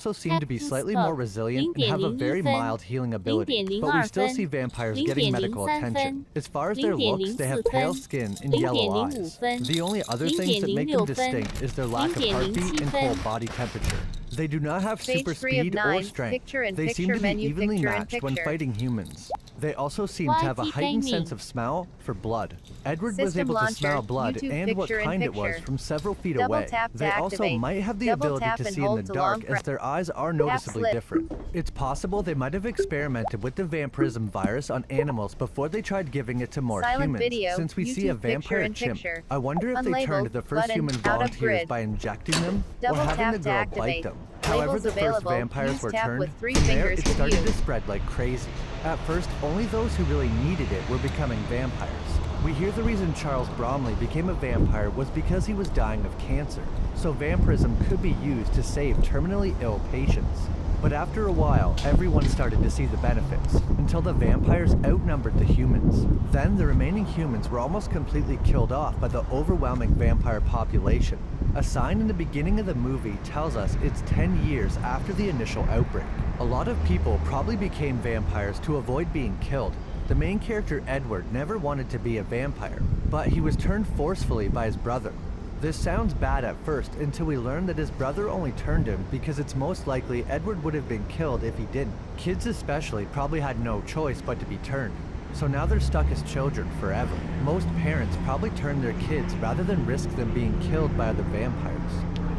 also seem to be slightly more resilient and have a very mild healing ability, but we still see vampires getting medical attention. As far as their looks, they have pale skin and yellow eyes. The only other things that make them distinct is their lack of heartbeat and cold body temperature. They do not have super speed or strength. They seem to be evenly matched when fighting humans. They also seem to have a heightened sense of smell for blood. Edward was able to smell blood and what kind it was from several feet away. They also might have the ability to see in the dark, as their eyes are noticeably different. It's possible they might have experimented with the vampirism virus on animals before they tried giving it to more humans. Since we see a vampire chimp, I wonder if they turned the first human volunteers by injecting them or having the girl bite them. However, the first vampires were turned, from there it started to spread like crazy. At first, only those who really needed it were becoming vampires. We hear the reason Charles Bromley became a vampire was because he was dying of cancer, so vampirism could be used to save terminally ill patients. But after a while, everyone started to see the benefits, until the vampires outnumbered the humans. Then the remaining humans were almost completely killed off by the overwhelming vampire population. A sign in the beginning of the movie tells us it's 10 years after the initial outbreak. A lot of people probably became vampires to avoid being killed. The main character Edward never wanted to be a vampire, but he was turned forcefully by his brother. This sounds bad at first until we learn that his brother only turned him because it's most likely Edward would have been killed if he didn't. Kids especially probably had no choice but to be turned. So now they're stuck as children forever. Most parents probably turn their kids rather than risk them being killed by other vampires.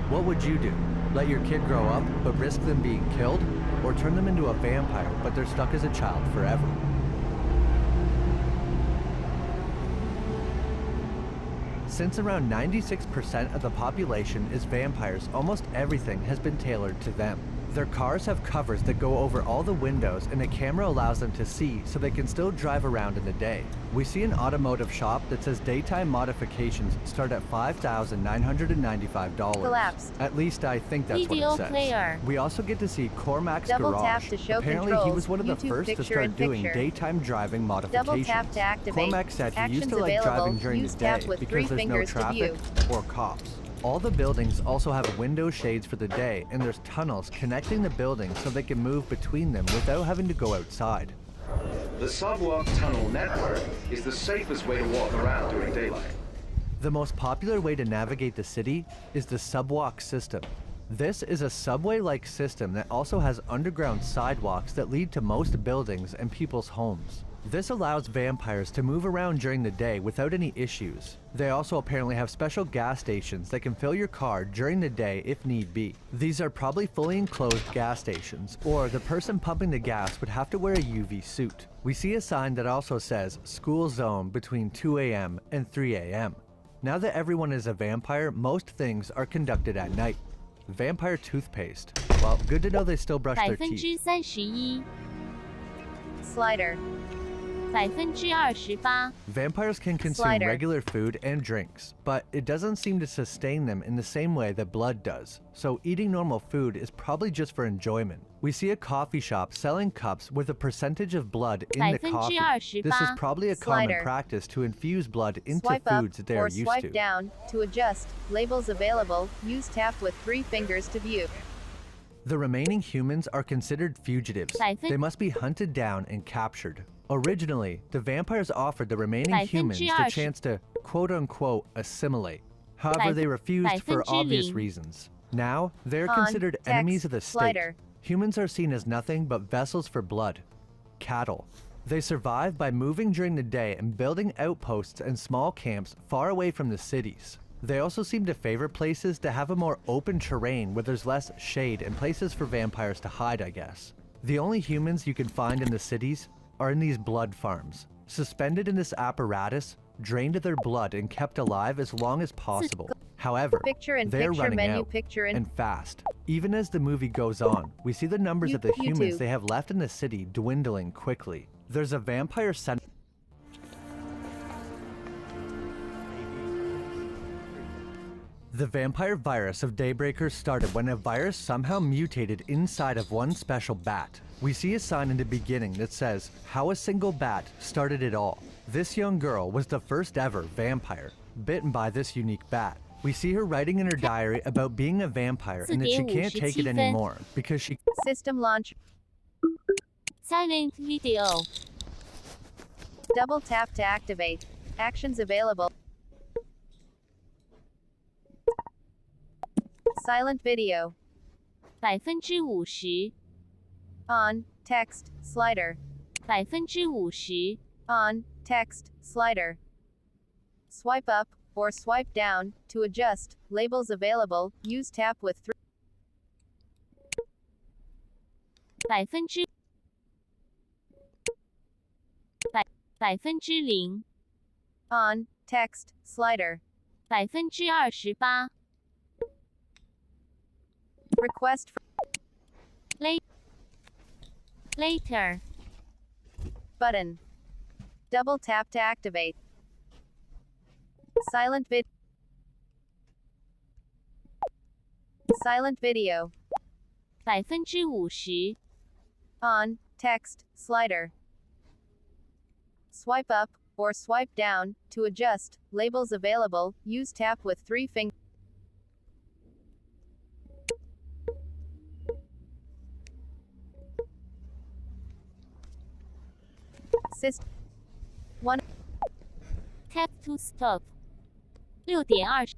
What would you do? Let your kid grow up but risk them being killed? Or turn them into a vampire but they're stuck as a child forever? Since around 96% of the population is vampires, almost everything has been tailored to them. Their cars have covers that go over all the windows and a camera allows them to see so they can still drive around in the day. We see an automotive shop that says daytime modifications start at $5,995. Collapsed. At least I think that's what it says. We also get to see Cormac's Double garage. tap to show Apparently controls. he was one of the YouTube first to picture start in doing picture. daytime driving modifications. Double tap to activate. Cormac said he used Actions to like available. driving during Use the day tap with because 3 there's no fingers to traffic view. or cops. All the buildings also have window shades for the day, and there's tunnels connecting the buildings so they can move between them without having to go outside. The subwalk tunnel network is the safest way to walk around during daylight. The most popular way to navigate the city is the subwalk system. This is a subway-like system that also has underground sidewalks that lead to most buildings and people's homes. This allows vampires to move around during the day without any issues. They also apparently have special gas stations that can fill your car during the day if need be. These are probably fully enclosed gas stations, or the person pumping the gas would have to wear a UV suit. We see a sign that also says school zone between 2 a.m. and 3 a.m. Now that everyone is a vampire, most things are conducted at night. Vampire toothpaste. Well, good to know they still brush their teeth. 31%. Slider. 28%. Vampires can consume Slider. regular food and drinks, but it doesn't seem to sustain them in the same way that blood does, so eating normal food is probably just for enjoyment. We see a coffee shop selling cups with a percentage of blood in the coffee. 28%. This is probably a common Slider. practice to infuse blood into Swipe up foods that they or are used swipe to. down to adjust. Labels available. Use tap with 3 fingers to view. The remaining humans are considered fugitives. They must be hunted down and captured. Originally, the vampires offered the remaining humans the chance to quote-unquote assimilate. However, they refused for obvious reasons. Now, they are Con, considered text, enemies of the state. slider. Humans are seen as nothing but vessels for blood. Cattle. They survive by moving during the day and building outposts and small camps far away from the cities. They also seem to favor places that have a more open terrain where there's less shade and places for vampires to hide, I guess. The only humans you can find in the cities are in these blood farms, suspended in this apparatus, drained of their blood and kept alive as long as possible. However, Picture in they're picture running menu out, picture in and fast. Even as the movie goes on, we see the numbers of the humans YouTube. they have left in the city dwindling quickly. There's a vampire center. The vampire virus of Daybreakers started when a virus somehow mutated inside of one special bat. We see a sign in the beginning that says, how a single bat started it all. This young girl was the first ever vampire, bitten by this unique bat. We see her writing in her diary about being a vampire and that she can't take it anymore because she System launch. Silent video. Double tap to activate. Actions available. Silent video. 50% On. Text. Slider. 50% On. Text. Slider. Swipe up or swipe down to adjust. Labels available. Use tap with 3. 0%0% On. Text. Slider. 28%. Request for Later. button. Double tap to activate. Silent video. 50% On. Text. Slider. Swipe up or swipe down to adjust. Labels available. Use tap with 3 fingers. System 1. Tap to stop. 6.20